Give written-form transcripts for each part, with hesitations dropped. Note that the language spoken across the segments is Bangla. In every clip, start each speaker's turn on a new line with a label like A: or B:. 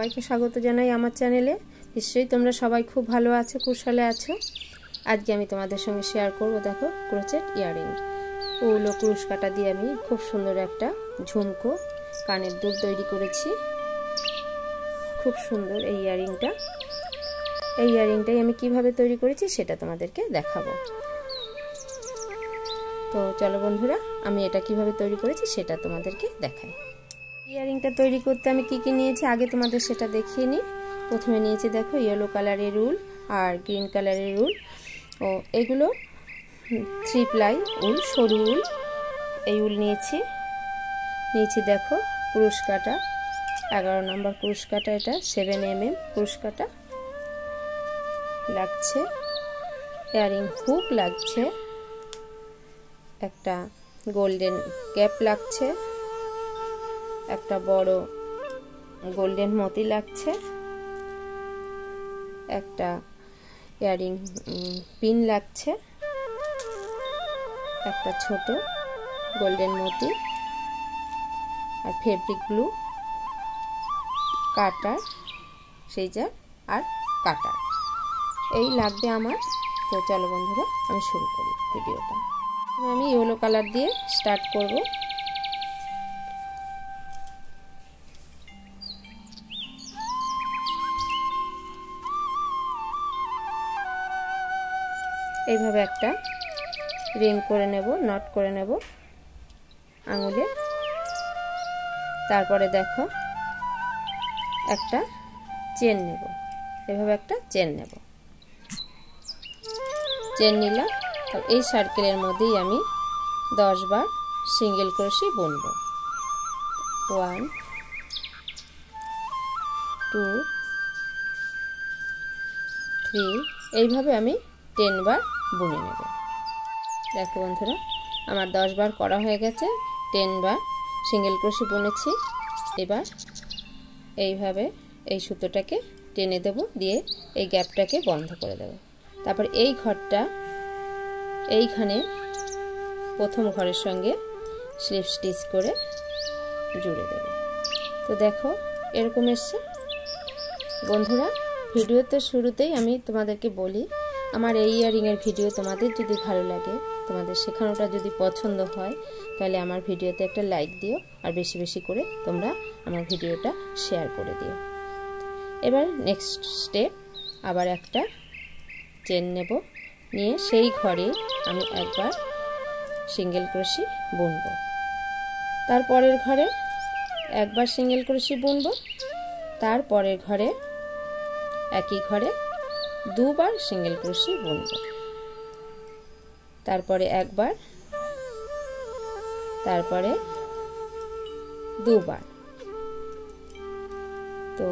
A: সবাইকে স্বাগত জানাই আমার চ্যানেলে। নিশ্চয়ই তোমরা সবাই খুব ভালো আছো, কুশলে আছো। আজকে আমি তোমাদের সঙ্গে শেয়ার করব, দেখো, ক্রোচেট ইয়াররিং। উল ও ক্রুশ কাটা দিয়ে আমি খুব সুন্দর একটা ঝুমকো কানের দুল তৈরি করেছি। খুব সুন্দর এই ইয়াররিংটা। এই ইয়াররিংটাই আমি কিভাবে তৈরি করেছি সেটা তোমাদেরকে দেখাবো। তো চলো বন্ধুরা, আমি এটা কিভাবে তৈরি করেছি সেটা তোমাদেরকে দেখাই। ইয়াররিংটা তৈরি করতে আমি কি কি নিয়েছি আগে তোমাদের সেটা দেখিয়ে নিই। প্রথমে নিয়েছি, দেখো, ইয়েলো কালারের উল আর গ্রিন কালারের উল। ও এগুলো 3 প্লাই উল, সরু উল। এই উল নিয়েছি। দেখো, ক্রুশ কাটা 11 নম্বর ক্রুশ কাটা, এটা 7 mm ক্রুশ কাটা লাগছে। ইয়াররিং হুক লাগছে, একটা গোল্ডেন ক্যাপ লাগছে, একটা বড় গোল্ডেন মতি লাগছে, একটা ইয়াররিং পিন লাগছে, একটা ছোট গোল্ডেন মতি, আর ফেব্রিক গ্লু, কাটার, সিজার আর কাটার, এই লাগবে আমার। তো চলো বন্ধুরা, আমি শুরু করি ভিডিওটা। আমি ইয়েলো কালার দিয়ে স্টার্ট করব। এইভাবে একটা রিং করে নেব, নট করে নেব আঙুলে। তারপরে দেখো, একটা চেন নেব, এভাবে একটা চেন নেব। চেন নিলাম। তো এই সার্কেলের মধ্যেই আমি 10 বার সিঙ্গেল ক্রোশি বুনব। 1 2 3, এইভাবে আমি 10 বার বুনে নেব। দেখো বন্ধুরা, আমার 10 বার করা হয়ে গেছে, 10 বার সিঙ্গেল ক্রোশি বুনেছি। এবার এইভাবে এই সুতোটাকে টেনে দেব, দিয়ে এই গ্যাপটাকে বন্ধ করে দেব। তারপর এই ঘরটা, এইখানে প্রথম ঘরের সঙ্গে স্লিপ স্টিচ করে জুড়ে দেব। তো দেখো, এরকম এসছে। বন্ধুরা, ভিডিওতে শুরুতেই আমি তোমাদেরকে বলি, আমার এই ইয়াররিংয়ের ভিডিও তোমাদের যদি ভালো লাগে, তোমাদের শেখানোটা যদি পছন্দ হয়, তাহলে আমার ভিডিওতে একটা লাইক দিও, আর বেশি বেশি করে তোমরা আমার ভিডিওটা শেয়ার করে দিও। এবার নেক্সট স্টেপ, আবার একটা চেন নেব, নিয়ে সেই ঘরে আমি একবার সিঙ্গেল ক্রোশি বুনব। তারপরের ঘরে একবার সিঙ্গেল ক্রোশি বুনব। তারপরের ঘরে একই ঘরে 2 বার সিঙ্গেল ক্রোশি বুনব। তারপরে একবার, তারপরে 2 বার। তো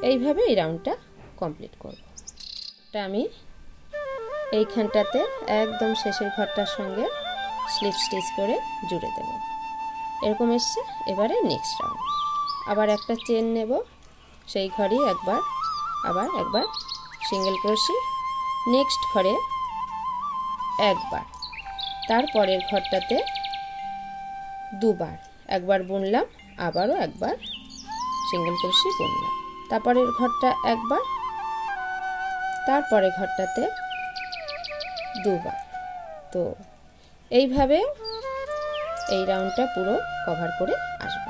A: এইভাবে এই রাউন্ডটা কমপ্লিট করব। এটা আমি এইখানটাতে একদম শেষের ঘরটার সঙ্গে স্লিপ স্টিচ করে জুড়ে দেব। এরকম এসছে। এবারে নেক্সট রাউন্ড আবার একটা চেন নেব, সেই ঘরেই একবার, আবার একবার সিঙ্গেল ক্রোশি, নেক্সট ঘরে একবার, তারপরের ঘরটাতে 2 বার, একবার বুনলাম, আবারও একবার সিঙ্গেল ক্রোশি বুনলাম, তারপরের ঘরটা একবার, তারপরে ঘরটাতে 2 বার। তো এইভাবে এই রাউন্ডটা পুরো কভার করে আসবে।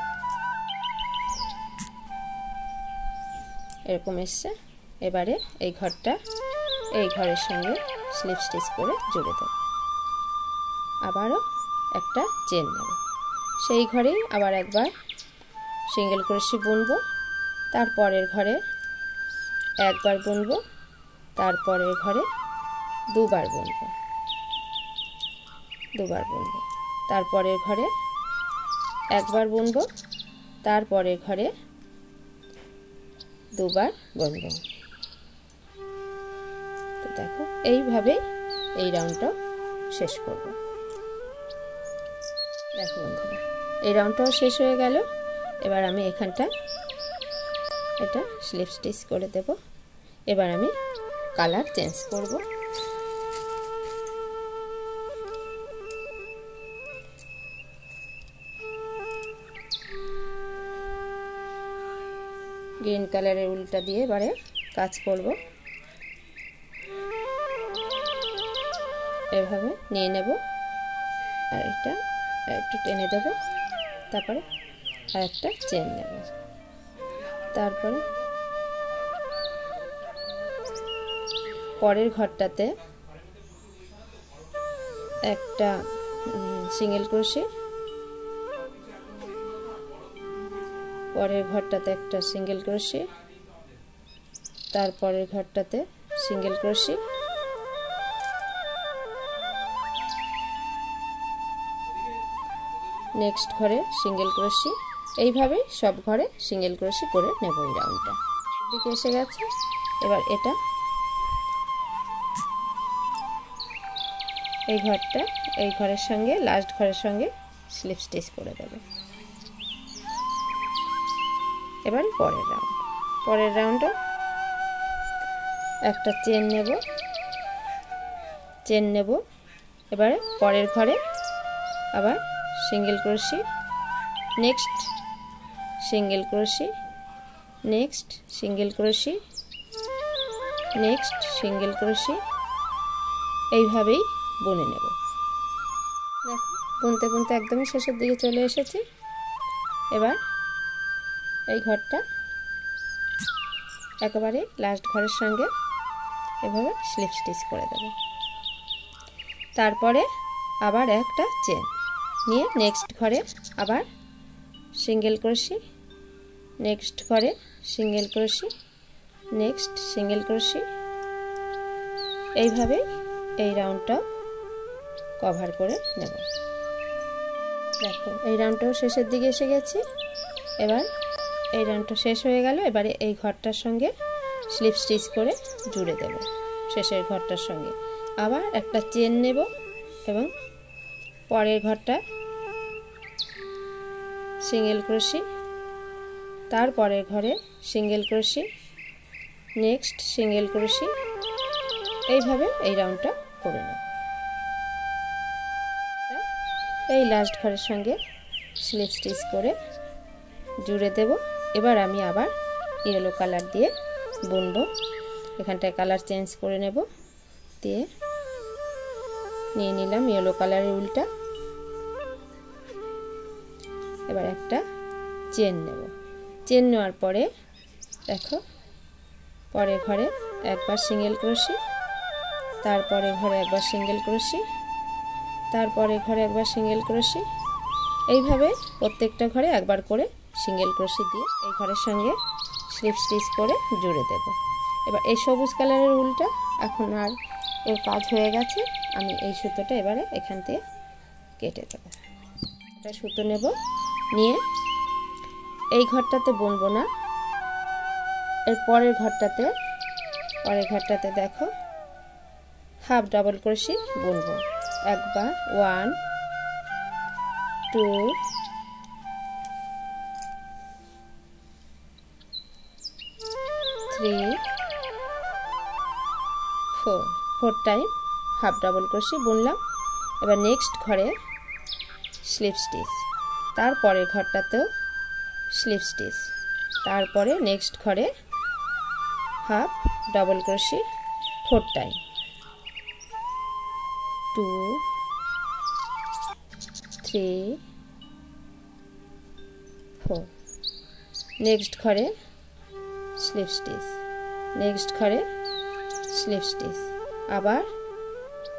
A: এরকম এসছে। এবারে এই ঘরটা এই ঘরের সঙ্গে স্লিপ স্টিচ করে জুড়ে দেব। আবারও একটা চেন নেব, সেই ঘরেই আবার একবার সিঙ্গেল ক্রোশি বুনব, তারপরের ঘরে একবার বুনব, তারপরের ঘরে 2 বার বুনব, 2 বার বুনব, তারপরের ঘরে একবার বুনব, তারপরের ঘরে 2 বার বুনব। তো দেখো, এইভাবে এই রাউন্ডটা শেষ করব। দেখো বন্ধুরা, এই রাউন্ডটাও শেষ হয়ে গেল। এবার আমি এখানটা এটা স্লিপ স্টিচ করে দেব। এবার আমি কালার চেঞ্জ করব। গ্রিন কালারের উলটা দিয়ে এবারে কাজ করব। এভাবে নিয়ে নেব আর এটা একটু টেনে দেব, তারপরে আর একটা চেন নেব, তারপরে পরের ঘরটাতে একটা সিঙ্গেল ক্রোশে, পরের ঘরটাতে একটা সিঙ্গেল ক্রোশে, তারপরের ঘরটাতে সিঙ্গেল ক্রোশে, নেক্সট ঘরে সিঙ্গেল ক্রোশে। এইভাবে সব ঘরে সিঙ্গেল ক্রোশে করে নেব। এই রাউন্ডটা দিকে এসে গেছে। এবার এটা এই ঘরটা এই ঘরের সঙ্গে লাস্ট ঘরের সঙ্গে স্লিপ স্টিচ করে দেবে। এবার পরের রাউন্ডে একটা চেন নেব। এবারে পরের ঘরে আবার single crochet, next single crochet, next single crochet, next single crochet, এইভাবেই বুনে নেব। দেখো বুনতে বুনতে একদমই শেষের দিকে চলে এসেছি। এবার এই ঘরটা একেবারে লাস্ট ঘরের সঙ্গে এভাবে স্লিপ স্টিচ করে দেব। তারপরে আবার একটা চেন নিয়ে নেক্সট ঘরে আবার সিঙ্গেল ক্রোশে, নেক্সট ঘরে single crochet, next single crochet, এইভাবে এই রাউন্ডটাও কভার করে নেব। দেখো এই রাউন্ডটাও শেষের দিকে এসে গেছি। এবার এই রাউন্ডটা শেষ হয়ে গেল। এবারে এই ঘরটার সঙ্গে স্লিপ স্টিচ করে জুড়ে দেব। শেষের ঘরটার সঙ্গে আবার একটা চেন নেব এবং পরের ঘরটা সিঙ্গেল ক্রোশে, তারপরের ঘরে single crochet, next single crochet, এইভাবে এই রাউন্ডটা করে নেব। এই লাস্ট ঘরের সঙ্গে স্লিপ স্টিচ করে জুড়ে দেব। এবার আমি আবার ইয়েলো কালার দিয়ে বুনবো। এখানটায় কালার চেঞ্জ করে নেব, দিয়ে নিয়ে নিলাম ইয়েলো কালারের উলটা। এবার একটা চেন নেব। চেন নেওয়ার পরে দেখো পরের ঘরে একবার সিঙ্গেল ক্রোশে, তারপরে ঘরে একবার সিঙ্গেল ক্রোশে, তারপরে ঘরে একবার সিঙ্গেল ক্রোশে, এইভাবে প্রত্যেকটা ঘরে একবার করে সিঙ্গেল ক্রোশে দিয়ে এই ঘরের সঙ্গে স্লিপ স্টিচ করে জুড়ে দেব। এবার এই সবুজ কালারের উলটা এখন আর ওর কাজ হয়ে গেছে। আমি এই সুতোটা এবারে এখান থেকে কেটে দেব। একটা সুতো নেব, নিয়ে এই ঘরটাতে বুনবো না, এর পরের ঘরটাতে দেখো হাফ ডাবল ক্রোশে বুনবো। একবার 1 2 3 4 টাইম হাফ ডাবল ক্রোশে বুনলাম। এবার নেক্সট ঘরে স্লিপ স্টিচ, তারপরের ঘরটাতেও স্লিপ স্টিচ, তারপরে নেক্সট ঘরে half double crochet 4 time, 2 3 4, next ঘরে স্লিপ স্টিচ, নেক্সট ঘরে স্লিপ স্টিচ, আবার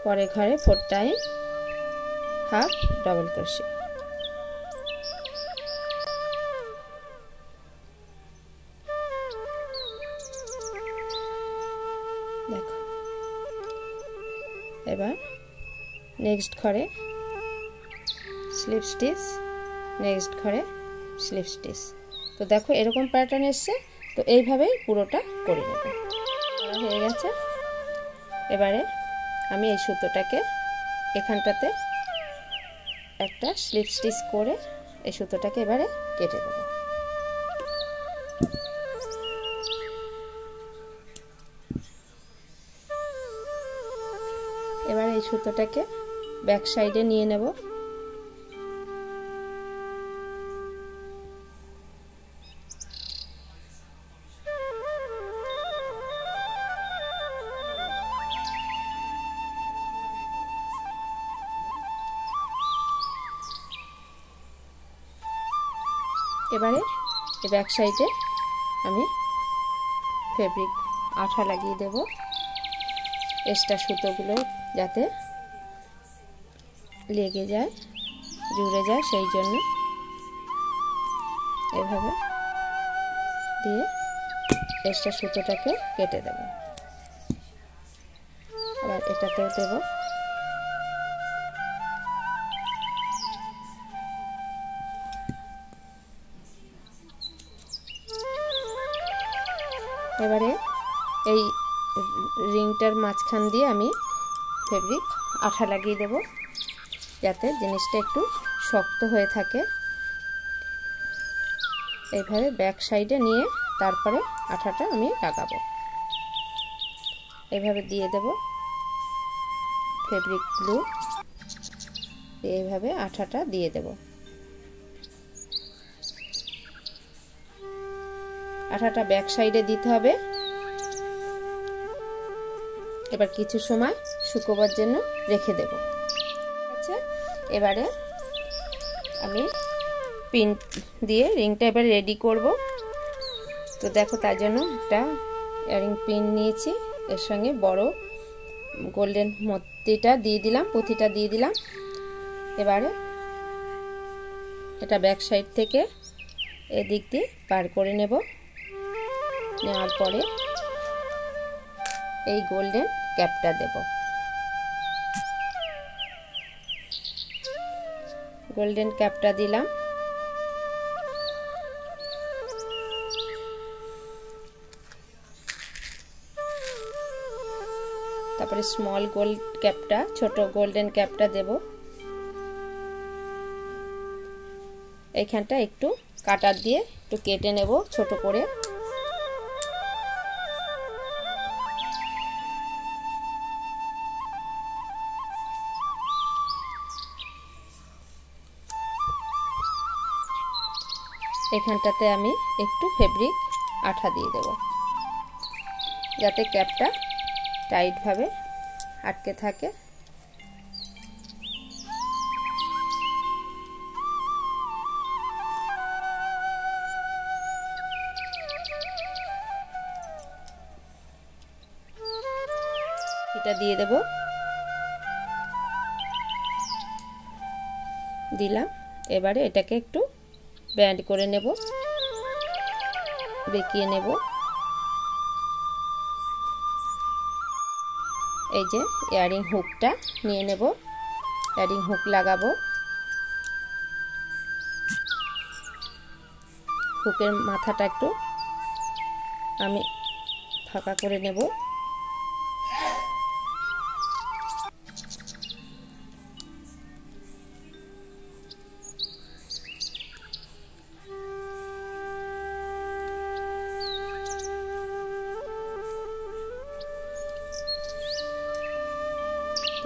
A: পরের ঘরে 4 টাইম হাফ ডাবল ক্রোশে। দেখো এবার নেক্সট ঘরে স্লিপ স্টিচ, নেক্সট ঘরে স্লিপ স্টিচ। তো দেখো এরকম প্যাটার্ন এসছে। তো এইভাবেই পুরোটা করে নেব। হয়ে গেছে। এবারে আমি এই সুতোটাকে এখানটাতে একটা স্লিপ স্টিচ করে এই সুতোটাকে এবারে কেটে দেব। এবার এই সুতোটাকে ব্যাক সাইডে নিয়ে নেব। এবারে এই ব্যাক সাইডে আমি ফেব্রিক আঠা লাগিয়ে দেব, এক্সট্রা সুতোগুলো যাতে লেগে যায়, জুড়ে যায়, সেই জন্য এভাবে দিয়ে এক্সট্রা সুতোটাকে কেটে দেব। আবার এটাতেও দেব। এবারে এই রিংটার মাঝখান দিয়ে আমি ফেব্রিক আঠা লাগিয়ে দেব, যাতে জিনিসটা একটু শক্ত হয়ে থাকে। এইভাবে ব্যাক সাইডে নিয়ে তারপরে আঠাটা আমি লাগাবো। এইভাবে দিয়ে দেব ফেব্রিক গ্লু, এইভাবে আঠাটা দিয়ে দেব। আঠাটা ব্যাক সাইডে দিতে হবে। এবার কিছু সময় শুকোবার জন্য রেখে দেব। আচ্ছা, এবারে আমি পিন দিয়ে রিংটা এবার রেডি করব। তো দেখো, তার জন্য একটা ইয়ারিং পিন নিয়েছি, এর সঙ্গে বড় গোল্ডেন মতিটা দিয়ে দিলাম, পুঁথিটা দিয়ে দিলাম। এবারে এটা ব্যাক সাইড থেকে এদিক দিয়ে পার করে নেব। নেওয়ার পরে এই গোল্ডেন ক্যাপটা দেব। গোল্ডেন ক্যাপটা দিলাম। তারপরে স্মল গোল্ড ক্যাপটা, ছোট গোল্ডেন ক্যাপটা দেব। এইখানটা একটু কাটার দিয়ে একটু কেটে নেব ছোট করে। এখানটাতে আমি একটু ফেব্রিক আঠা দিয়ে দেব, যাতে ক্যাপটা টাইটভাবে আটকে থাকে। এটা দিয়ে দেব। দিলাম। এবারে এটাকে একটু ব্যান্ড করে নেব, বেঁকিয়ে নেব। এই যে ইয়ারিং হুকটা নিয়ে নেব, ইয়ারিং হুক লাগাবো। হুকের মাথাটা একটু আমি ফাঁকা করে নেব।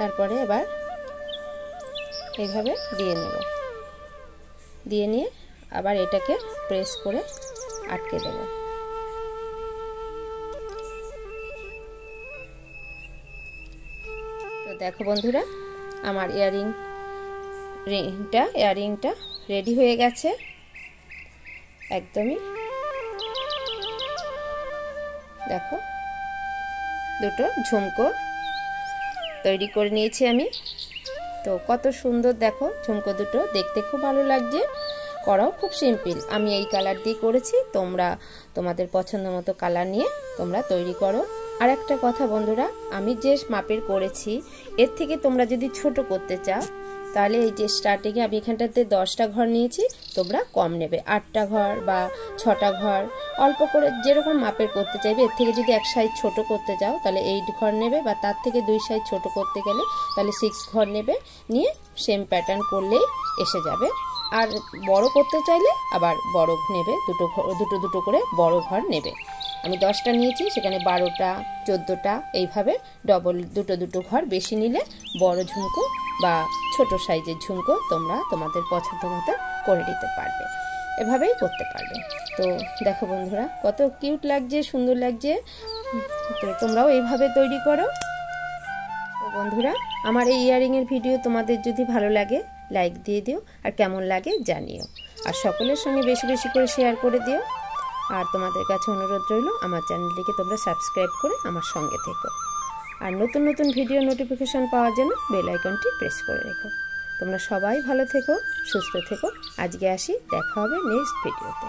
A: তারপরে এবার এইভাবে দিয়ে নেব, দিয়ে নিয়ে আবার এটাকে প্রেস করে আটকে দেব। তো দেখো বন্ধুরা, আমার ইয়ারিংটা রেডি হয়ে গেছে একদমই। দেখো, দুটো ঝুমকো তৈরি করে নিয়েছি আমি। তো কত সুন্দর দেখো ঝুমকো দুটো, দেখতে খুব ভালো লাগছে, করাও খুব সিম্পল। আমি এই কালার দিয়ে করেছি, তোমরা তোমাদের পছন্দ মতো কালার নিয়ে তোমরা তৈরি করো। আর একটা কথা বন্ধুরা, আমি যে মাপের করেছি এর থেকে তোমরা যদি ছোট করতে চাও, তাহলে এই যে স্টার্টিংয়ে আমি এখানটাতে 10টা ঘর নিয়েছি, তোমরা কম নেবে, 8টা ঘর বা 6টা ঘর, অল্প করে যেরকম মাপের করতে চাইবে। এর থেকে যদি এক সাইজ ছোট করতে যাও তাহলে 8 ঘর নেবে, বা তার থেকে 2 সাইজ ছোট করতে গেলে তাহলে 6 ঘর নেবে, নিয়ে সেম প্যাটার্ন করলেই এসে যাবে। আর বড় করতে চাইলে আবার বড় নেবে, দুটো করে বড় ঘর নেবে। আমি 10টা নিয়েছি, সেখানে 12টা 14টা এইভাবে ডবল দুটো ঘর বেশি নিলে বড় ঝুমকো বা ছোট সাইজের ঝুমকো তোমরা তোমাদের পছন্দ মতো করে নিতে পারবে, এভাবেই করতে পারবে। তো দেখো বন্ধুরা, কত কিউট লাগছে, সুন্দর লাগছে। তো তোমরাও এইভাবে তৈরি করো। তো বন্ধুরা, আমার এই ইয়ারিংয়ের ভিডিও তোমাদের যদি ভালো লাগে লাইক দিয়ে দিও, আর কেমন লাগে জানিও। আর সকলের সঙ্গে বেশি বেশি করে শেয়ার করে দিও। আর তোমাদের কাছে অনুরোধ রইল আমার চ্যানেলটিকে তোমরা সাবস্ক্রাইব করে আমার সঙ্গে থেকো। আর নতুন নতুন ভিডিও নোটিফিকেশন পাওয়ার জন্য বেল আইকনটি প্রেস করে রেখো। তোমরা সবাই ভালো থেকো, সুস্থ থেকো। আজকে আসি, দেখা হবে নেক্সট ভিডিওতে।